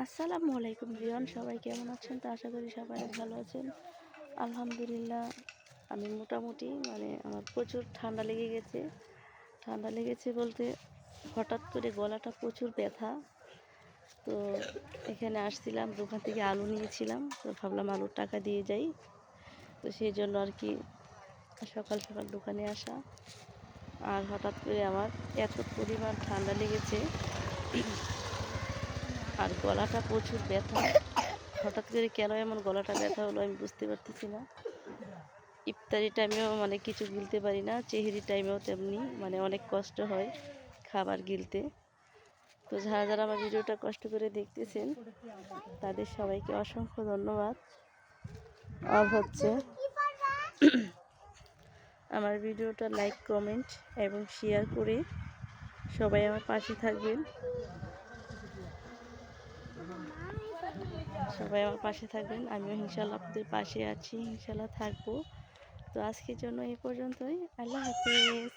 আসসালামু আলাইকুম রিয়ান, সবাই কেমন আছেন? তো আশা করি সবাই ভালো আছেন। আলহামদুলিল্লাহ আমি মোটামুটি আমার প্রচুর ঠান্ডা লেগে গেছে। ঠান্ডা লেগেছে বলতে হঠাৎ করে গলাটা প্রচুর ব্যথা। তো এখানে আসছিলাম, দোকান থেকে আলু নিয়েছিলাম, তো ভাবলাম আলুর টাকা দিয়ে যাই। তো সেই জন্য আর কি সকাল সকাল দোকানে আসা। আর হঠাৎ করে আমার এত পরিমাণ ঠান্ডা লেগেছে আর গলাটা প্রচুর ব্যথা। হঠাৎ করে কেন এমন গলাটা ব্যথা হলো আমি বুঝতে পারতেছি না। ইফতারি টাইমেও কিছু গিলতে পারি না, চেহারি টাইমেও তেমনি অনেক কষ্ট হয় খাবার গিলতে। তো যারা যারা আমার ভিডিওটা কষ্ট করে দেখতেছেন তাদের সবাইকে অসংখ্য ধন্যবাদ। আর আমার ভিডিওটা লাইক, কমেন্ট এবং শেয়ার করে সবাই আমার পাশে থাকবেন। আমিও ইনশাল্লাহ আপনাদের পাশে আছি, ইনশাল্লাহ থাকবো। তো আজকের জন্য এই পর্যন্তই। আল্লাহ হাফেজ।